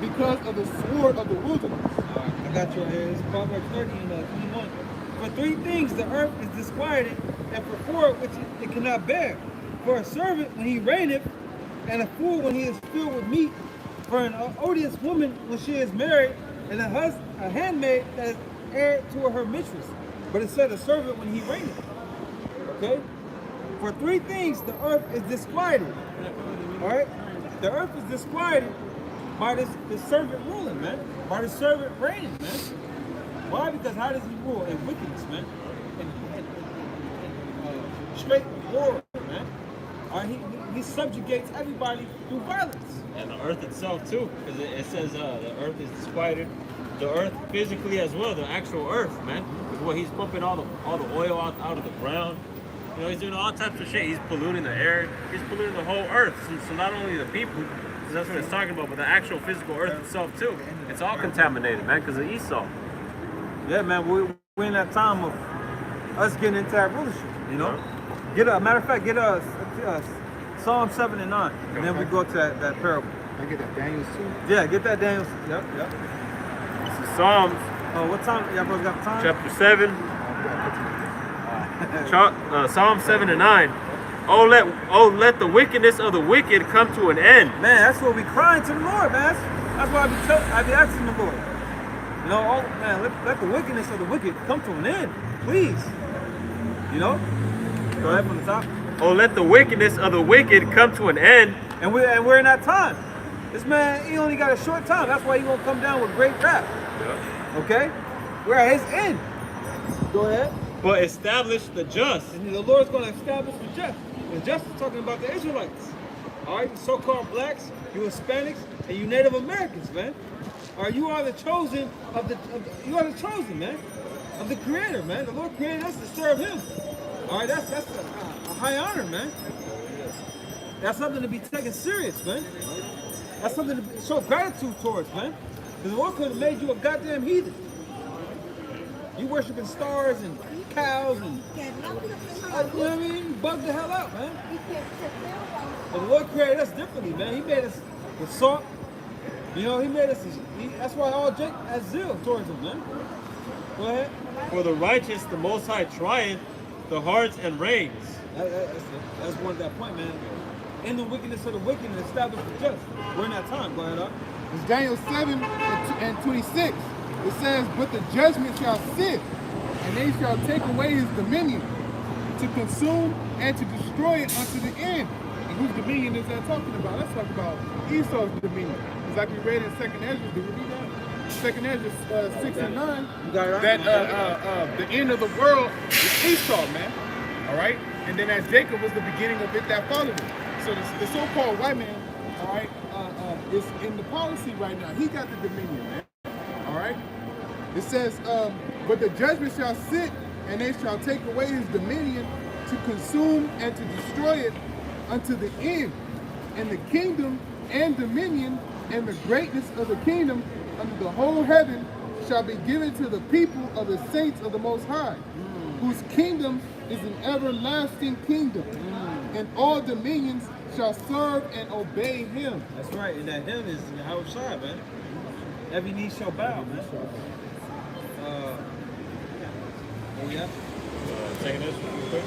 because of the sword of the wilderness. I got you right here. It's Proverbs 30 and 21. For 3 things the earth is disquieted, and for 4 which it cannot bear. For a servant when he reigneth, and a fool when he is filled with meat. For an odious woman when she is married, and a handmaid that is heir to her mistress. But it said a servant when he reigneth. Okay? For 3 things the earth is disquieted. Alright? The earth is disquieted by this servant ruling, man. By the servant reigning, man. Why? Because how does he rule? In wickedness, man. In straight war, man. He subjugates everybody through violence. And the earth itself too, because it says the earth is disquieted. The earth physically as well, the actual earth, man. Because what he's pumping all the oil out of the ground. You know, he's doing all types of shit. He's polluting the air. He's polluting the whole earth. So not only the people, because that's what it's talking about, but the actual physical earth itself too. It's all contaminated, man, because of Esau. Yeah, man, we're in that time of us getting into that rulership, you know? Matter of fact, get us Psalm 7 and 9, and then we go to that parable. I get that Daniel 2. Yeah, get that Daniel. Yep. This is Psalms. Oh, what time? Y'all brothers got the time? Chapter 7. Psalm 7 and 9. Oh, let the wickedness of the wicked come to an end. Man, that's what we crying to the Lord, man. That's why I be asking the Lord. You know, let the wickedness of the wicked come to an end, please. You know? Go ahead from the top. Oh, let the wickedness of the wicked come to an end. And we're in that time. This man, he only got a short time. That's why he gonna come down with great wrath. Yeah. Okay? We're at his end. Go ahead. But establish the just. And the Lord's gonna establish the just. The just is talking about the Israelites. All right, you so-called blacks, you Hispanics, and you Native Americans, man. All right, you are the chosen you are the chosen, man, of the Creator, man. The Lord created us to serve Him. All right, that's a high honor, man. That's something to be taken serious, man. That's something to show gratitude towards, man. Because the Lord could have made you a goddamn heathen. You worshiping stars and cows and, you know what I mean? Bug the hell out, man. But the Lord created us differently, man. He made us with salt. You know, He made us, that's why all Jake has zeal towards Him, man. Go ahead. For the righteous, the Most High trieth the hearts and reins. That's one that point, man. In the wickedness of the wicked and establish the just. We're in that time. Go ahead, up. It's Daniel 7 and 26. It says, but the judgment shall sit, and they shall take away his dominion, to consume and to destroy it unto the end. And whose dominion is that talking about? Let's talk about Esau's dominion. It's like we read in 2nd Ezra. Did we read that? 2nd Ezra 6 and 9. You got it right. That the end of the world is Esau, man. All right? And then as Jacob was the beginning of it that followed it. So the so-called white man, all right, is in the policy right now. He got the dominion, man. All right? It says, but the judgment shall sit, and they shall take away his dominion, to consume and to destroy it unto the end. And the kingdom and dominion and the greatness of the kingdom under the whole heaven shall be given to the people of the saints of the Most High, whose kingdom is an everlasting kingdom, and all dominions shall serve and obey him. That's right, and that him is Yahweh Shai, man. Every knee shall bow, man. Oh yeah. Second Ezra, real quick.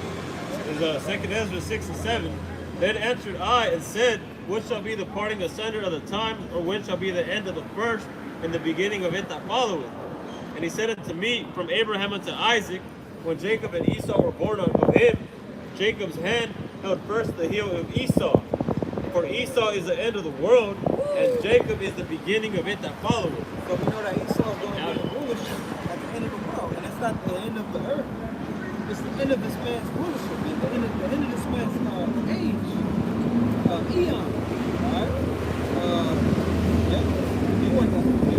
It's 2nd Ezra 6 and 7. Then answered I and said, what shall be the parting asunder of the times, or when shall be the end of the first, and the beginning of it that followeth? And he said unto me, from Abraham unto Isaac, when Jacob and Esau were born of him, Jacob's hand held first the heel of Esau. For Esau is the end of the world, And Jacob is the beginning of it that follows. So we know that Esau is going to be the rulership at the end of the world, and it's not the end of the earth. It's the end of this man's rulership, and the end of this man's age, eon. All right. Yeah. You want that to be.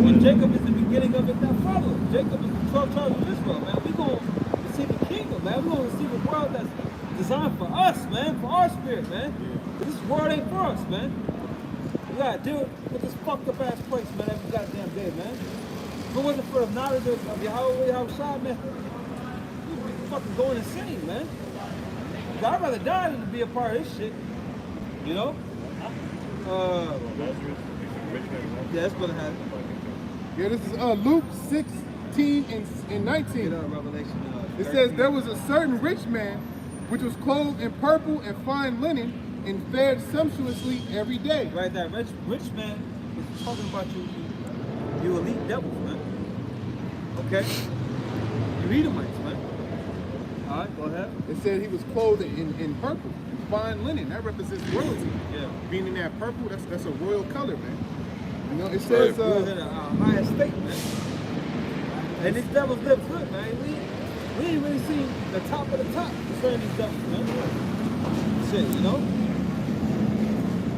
And Jacob is the beginning of it that follows. Jacob is the 12 tribes of Israel, man. We're going to receive the kingdom, man. We're going to receive a world that's designed for us, man, for our spirit, man. This world ain't for us, man. We gotta deal with this fucked up ass place, man, every goddamn day, man. If it wasn't for the knowledge of Yahweh, man, we'd be fucking going insane, man. I'd rather die than to be a part of this shit. You know? Yeah, that's what it has. Yeah, this is Luke 16 and 19. Revelation. It says, there was a certain rich man which was clothed in purple and fine linen and fared sumptuously every day. Right, that rich man is talking about you elite devils, man. Okay? You Edomites, man. All right, go ahead. It said he was clothed in purple and fine linen. That represents royalty. Yeah. Being in that purple, that's a royal color, man. You know, it says... He was in a high estate, man. And these devils live good, man. We ain't really seen the top of the top concerning these devils, man. Shit, you know?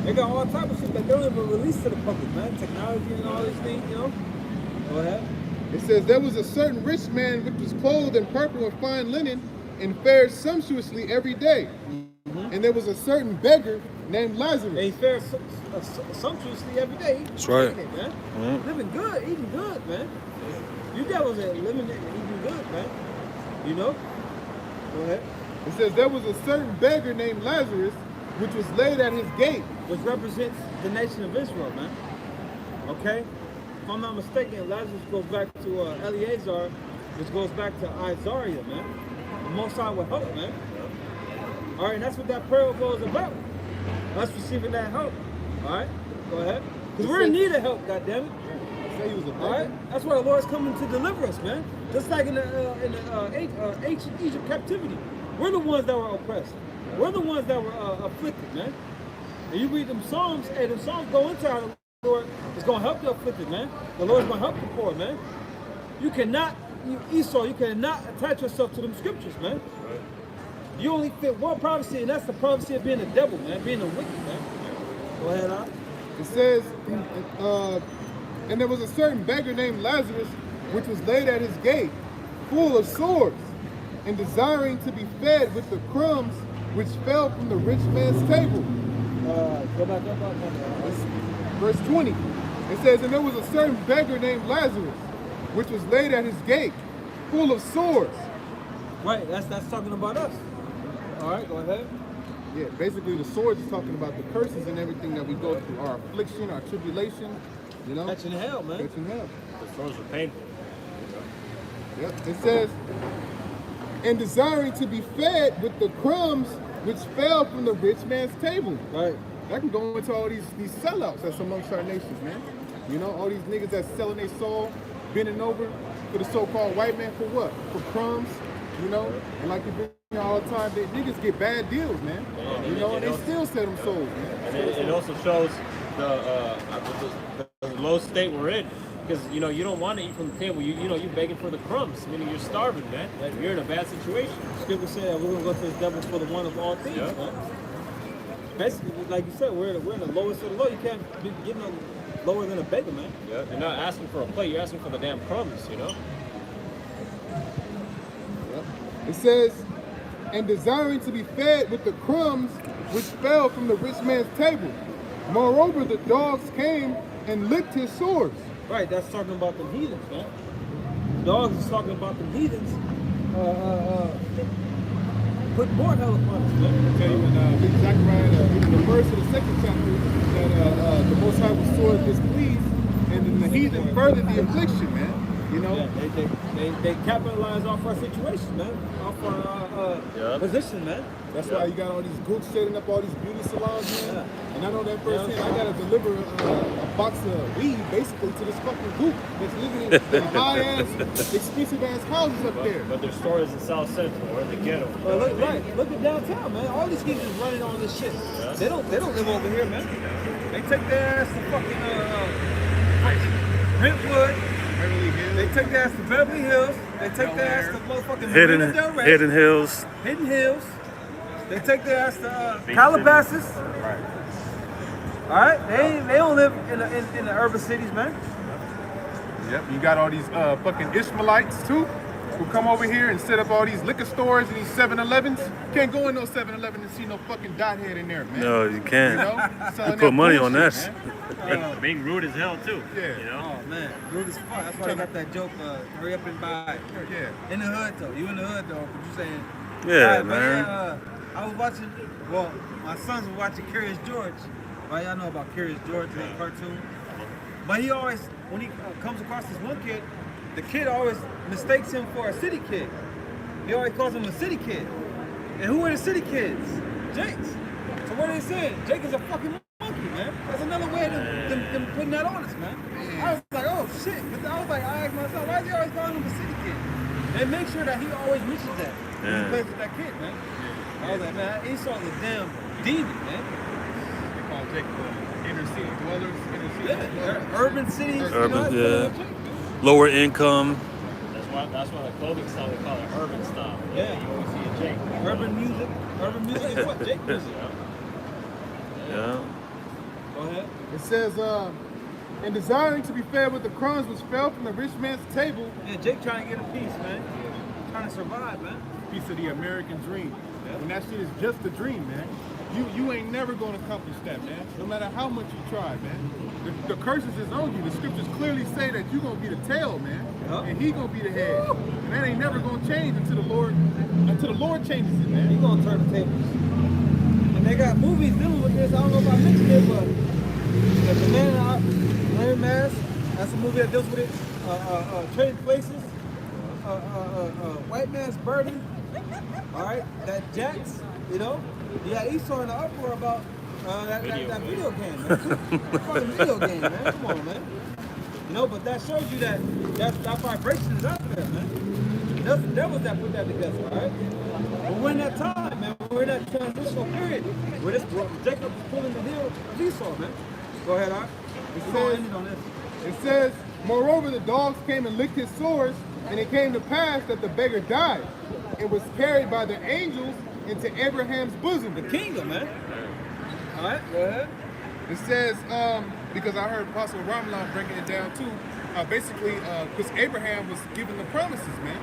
They got all type of shit that they don't even release to the public, man. Technology and all these things, you know? Go ahead. It says, there was a certain rich man which was clothed in purple and fine linen and fared sumptuously every day. And there was a certain beggar named Lazarus. And he fared sumptuously every day. That's right. It, man. Living good, eating good, man. You devils are living and eating good, man. You know? Go ahead. It says, there was a certain beggar named Lazarus which was laid at his gate. Which represents the nation of Israel, man. Okay? If I'm not mistaken, Lazarus goes back to Eleazar, which goes back to Isaiah, man. The Most High will help, man. All right, and that's what that prayer was about. Us receiving that help. All right, go ahead. Because we're in need of help, goddammit. Say he was a beggar. All right, that's why the Lord's coming to deliver us, man. Just like in the ancient Egypt captivity, we're the ones that were oppressed. We're the ones that were afflicted, man. And you read them Psalms, and them Psalms go into how the Lord is going to help the afflicted, man. The Lord's going to help the poor, man. You cannot, Esau, you cannot attach yourself to them scriptures, man. Right. You only fit one prophecy, and that's the prophecy of being a devil, man, being a wicked, man. Go ahead, Al. It says, and there was a certain beggar named Lazarus, which was laid at his gate, full of sores, and desiring to be fed with the crumbs which fell from the rich man's table. Go back up. Verse 20. It says, and there was a certain beggar named Lazarus, which was laid at his gate, full of sores. Right, that's talking about us. All right, go ahead. Yeah, basically the swords is talking about the curses and everything that we go through, our affliction, our tribulation, you know. Catching hell, man. Catching hell. The swords are painful. Yep. It says, and desiring to be fed with the crumbs which fell from the rich man's table. Right. That can go into all these sellouts that's amongst our nations, man. You know, all these niggas that's selling their soul, bending over for the so-called white man for what? For crumbs, you know? And like you've been here all the time, they niggas get bad deals, man. You know, and they still sell them souls, man. And it also shows the low state we're in. Because, you know, you don't want to eat from the table. You know, you're begging for the crumbs, meaning you're starving, man. You're in a bad situation. Scripture said we're going to go to this devil for the one of all things, man. Basically, like you said, we're in the lowest of the low. You can't be getting no lower than a beggar, man. Yeah, you're not asking for a plate. You're asking for the damn crumbs, you know? Yep. It says, and desiring to be fed with the crumbs which fell from the rich man's table. Moreover, the dogs came and licked his sores. Right, that's talking about the heathens, man. Dogs is talking about the heathens put more hell upon us, man. I tell you in Zechariah, even the first and the second chapter, that the Most High was sore displeased, and then the heathen furthered the affliction, man. You know? Yeah, they capitalize off our situation, man. Off our position, man. That's why you got all these gooks setting up all these beauty salons, man. Yeah. And I know that firsthand. I gotta deliver a box of weed basically to this fucking gook that's living in high-ass, expensive-ass houses up there. But their store is in South Central or in the ghetto. Look at downtown, man. All these kids is running on this shit. Yeah. They don't live over here, man. They take their ass to fucking Brentwood. Beverly Hills. They take their ass to Beverly Hills. They take their ass to motherfucking Hidden Marina Del Rey. Hills. Hidden Hills. They take their ass to Calabasas. Right. All right, they don't live in the urban cities, man. Yep. You got all these fucking Ishmaelites too, who come over here and set up all these liquor stores and these 7-Elevens. Can't go in no 7-Eleven and see no fucking dot head in there, man. No, you can't. You know? Selling Put that money on bullshit, that. man. Being rude as hell too. Yeah. You know? Oh man, rude as fuck. That's why I got that joke. Hurry up and buy it. Yeah. In the hood though, you in the hood though, but you saying. Yeah, All right, man. I was watching. Well, my sons were watching Curious George. Right, y'all know about Curious George, that cartoon. But he always, when he comes across this one kid, the kid always mistakes him for a city kid. He always calls him a city kid. And who are the city kids? Jake's. So what are they saying? Jake is a fucking monkey, man. That's another way of them putting that on us, man. I was like, oh shit. But I was like, I asked myself, why is he always calling him a city kid? They make sure that he always mentions that when he plays with that kid, man. I was like, man, Esau's a damn demon, man. They call Jake inner city dwellers. Urban cities. Urban, you know, yeah. Lower income. That's why the clothing style they call it urban style. Yeah. You always see a Jake. Urban music. Urban music is what? Jake music. Yeah. Go ahead. It says, in desiring to be fed with the crumbs which fell from the rich man's table, Yeah, Jake trying to get a piece, man. Trying to survive, man. piece of the American dream. And that shit is just a dream, man. You ain't never gonna accomplish that, man. No matter how much you try, man. The curses is on you. The scriptures clearly say that you're gonna be the tail, man. Yup. And he gonna be the head. And that ain't never gonna change until the Lord changes it, He man. gonna turn the tables. And they got movies dealing with this. I don't know if I mentioned it, but the Man in Iron Mask, that's a movie that deals with it. Trading Places. White Man's Burden. All right, that Jax, you know. You got Esau in the uproar about that video game, man. Fucking video game, man. Come on, man. You know, but that shows you that vibration is out there, man. That's the devils that put that together, all right? But we're in that time, man. We're in that transitional period where Jacob is pulling the heel of Esau, man. Go ahead, Art. It says, moreover, the dogs came and licked his sores, and it came to pass that the beggar died and was carried by the angels into Abraham's bosom. The kingdom, man. All right, go ahead. It says, because I heard Apostle Ramlan breaking it down too, basically, because Abraham was given the promises, man.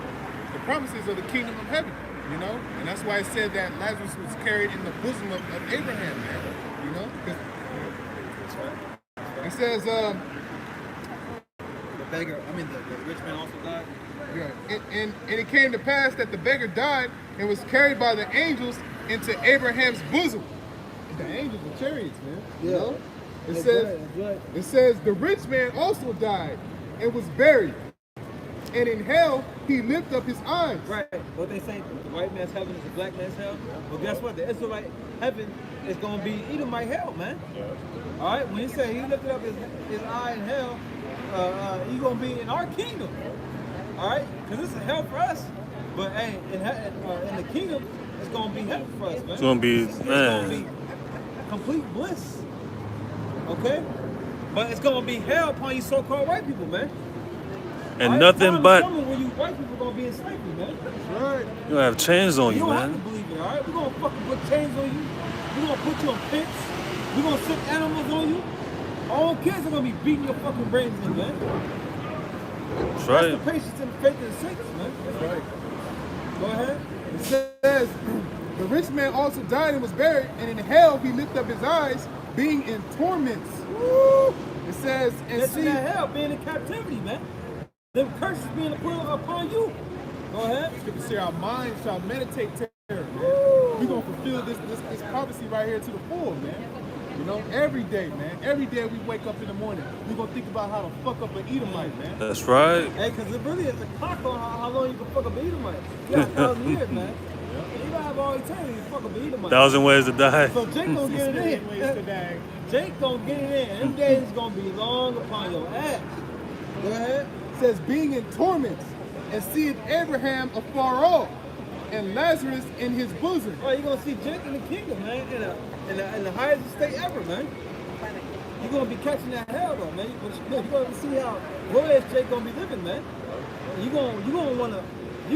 The promises of the kingdom of heaven, you know? And that's why it said that Lazarus was carried in the bosom of Abraham, man. You know? It says, The beggar, the rich man also died. yeah, and it came to pass that the beggar died and was carried by the angels into Abraham's bosom. The angels are chariots, man. You Yeah. know? That's right. It says the rich man also died and was buried. And in hell he lifted up his eyes. Right. What they say, the white man's heaven is the black man's hell. Well, guess what? The Israelite heaven is going to be Edomite hell, man. All right? When he said he lifted up his eye in hell, he's going to be in our kingdom. All right? Because this is hell for us. But hey, in the kingdom, it's going to be heaven for us, man. It's gonna be, It's going to be complete bliss. Okay? But it's going to be hell upon you so-called white people, man. and Right? nothing Time is but coming when you white people gonna be in slavery, man. Right. you have chains on You you, don't have to man. believe it, all right? We're gonna fucking put chains on you. We're gonna put you on pits. We're gonna sit animals on you. All kids are gonna be beating your fucking brains in, man. That's That's right. the patience and the faith of the saints, man. That's right. Go ahead. It says, the rich man also died and was buried, and in hell he lifted up his eyes, being in torments. Woo! It says, and That's in see, that hell, being in captivity, man. Them curses being put upon you. Go ahead. Scripture say our minds shall meditate terror, man. We're gonna fulfill this prophecy right here to the full, man. You know, every day, man. Every day we wake up in the morning, we're going to think about how to fuck up an Edomite, man. That's right. Hey, because it really is a clock on how long you can fuck up an Edomite. You got 1,000 years, man. You gotta have all eternity to fuck up an Edomite. 1,000 ways to die. So Jake gonna get it in. Jake gonna get it in. Them days is gonna be long upon your ass. Go ahead. It says, being in torments, and seeing Abraham afar off, and Lazarus in his bosom. Oh, you're gonna see Jake in the kingdom, man, in the highest estate ever, man. You're gonna be catching that hell though, man. You're gonna see how glorious Jake gonna be living, man. You're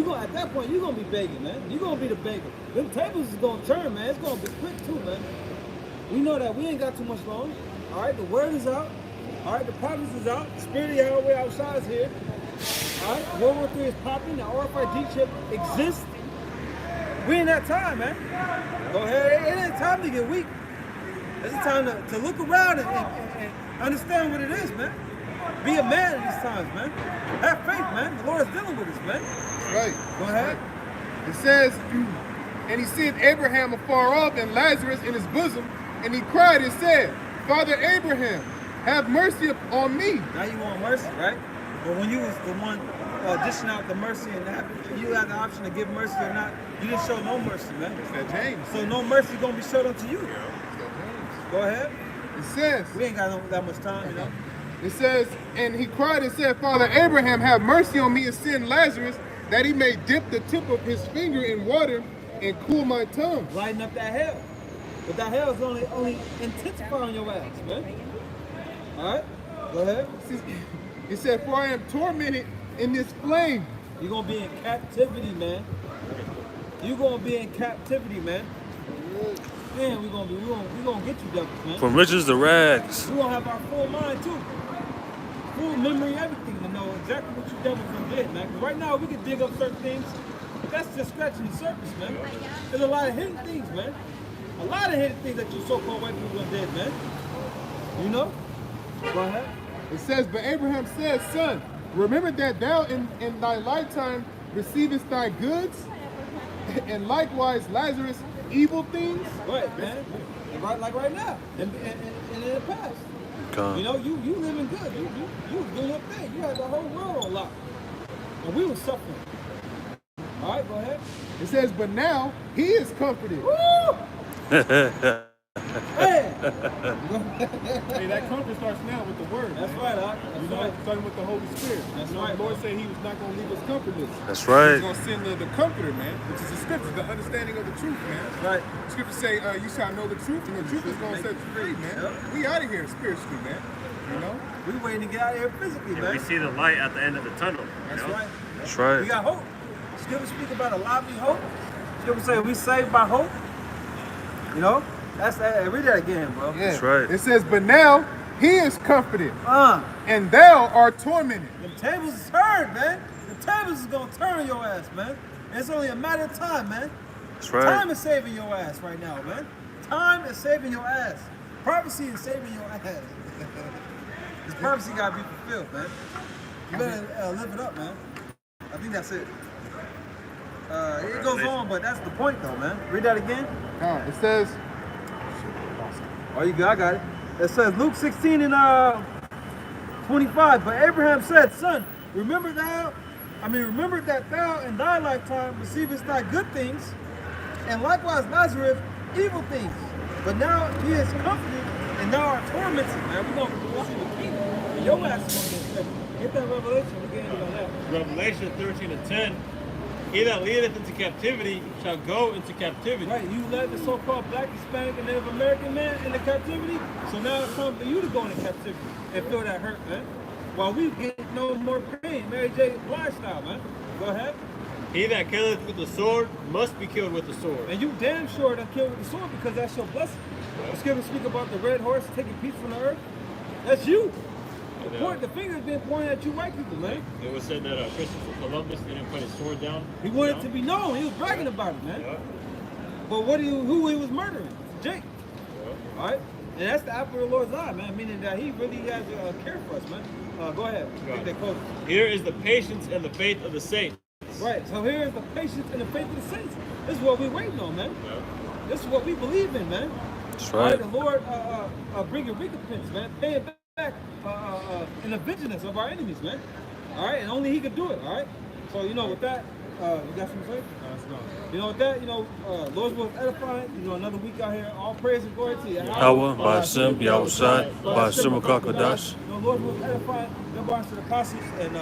gonna at that point you're gonna be begging, man. You're gonna be the beggar. Them tables is gonna turn, man. It's gonna be quick too, man. We know that we ain't got too much longer. All right, the word is out. All right, the prophets is out. The spirit of Yahweh outside is here. All right, World War III is popping. The RFID chip exists. We in that time, man. Go ahead. It ain't time to get weak. It's time to look around and understand what it is, man. Be a man in these times, man. Have faith, man. The Lord is dealing with us, man. Right. Go ahead. It says, and he sent Abraham afar off and Lazarus in his bosom, and he cried and said, Father Abraham, have mercy on me. Now you want mercy, right? But when you was the one dishing out the mercy and you had the option to give mercy or not, you didn't show no mercy, man. It's that James. So no mercy gonna be showed unto you. Go ahead. It says, We ain't got that much time, you know. It says, and he cried and said, Father Abraham, have mercy on me and send Lazarus, that he may dip the tip of his finger in water and cool my tongue. Lighten up that hell. But that hell is only intensifying your ass, man. All right, go ahead. He said, for I am tormented in this flame. You're gonna be in captivity, man. You're gonna be in captivity, man. Man, we're gonna get you devils, man. From riches to rags. We're gonna have our full mind too. Full memory, everything to know exactly what you devils done did, man. 'Cause right now we can dig up certain things, but that's just scratching the surface, man. There's a lot of hidden things, man. A lot of hidden things that you so-called white people done did, man. You know? Go ahead. It says, but Abraham said, Son, remember that thou in thy lifetime receivest thy goods, and likewise Lazarus evil things. Right, man. Like right now, and in the past. You know, you living good. You was doing your thing. You had the whole world on lock, and we were suffering. All right, go ahead. It says, but now he is comforted. Woo! Hey! Hey, that comfort starts now with the word. That's man. right, Doc. That's You know, right. starting with the Holy Spirit. That's you know, right. The Lord said he was not going to leave us comfortless. That's right. He's going to send the comforter, man, which is the scripture, the understanding of the truth, man. That's right. The scriptures say, you shall know the truth, and the truth is going to set you free, man. Yep. We out of here spiritually, man. You know? We waiting to get out of here physically, And man. we see the light at the end of the tunnel. That's you know? right. That's right. We got hope. Scripture speak about a lively hope. Scripture say we saved by hope. You know? Read that again, bro. Yeah. That's right. It says, but now he is comforted, Uh, and thou art tormented. the tables is turned, man. The tables is gonna turn your ass, man. And it's only a matter of time, man. That's right. Time is saving your ass right now, man. Time is saving your ass. Prophecy is saving your ass. This prophecy gotta be fulfilled, man. You better live it up, man. I think that's it. It goes on, but that's the point, though, man. Read that again. It says, Oh, you good? I got it. It says Luke 16 and 25. But Abraham said, Son, remember that thou in thy lifetime receivest thy good things, and likewise Lazarus evil things. But now he is comforted, and thou art tormented. Man, we're gonna see the king. And your ass is gonna get that revelation. We're getting into that. Revelation 13 and 10. He that leadeth into captivity shall go into captivity. Right, you led the so-called black, Hispanic, and Native American man into captivity. So now it's time for you to go into captivity and feel that hurt, man. While we get no more pain, Mary J. Blige style, man. Go ahead. He that killeth with the sword must be killed with the sword. And you damn sure that killed with the sword because that's your blessing. The scripture speak about the red horse taking peace from the earth. That's you. The finger's been pointing at you white people, man. It was said that Christopher Columbus didn't put his sword down. He wanted to be known. He was bragging about it, man. Yeah. But who he was murdering? Jake. Yeah. All right? And that's the apple of the Lord's eye, man. Meaning that he really has care for us, man. Go ahead. Take that quote. Here is the patience and the faith of the saints. Right. So here is the patience and the faith of the saints. This is what we're waiting on, man. Yeah. This is what we believe in, man. That's All right, right. the Lord bring your recompense, man. Pay it back in the vigilance of our enemies, man. All right, and only He could do it. All right. So you know, with that, you got something to say? Let's go. You know, with that, you know, Lord's will is edifying. You know, another week out here. All praise and glory to you. Hawa, Ba'ashem, Yahushai, Ba'ashem Kakadash. You know, Lord's will is edifying. Go to the apostles and.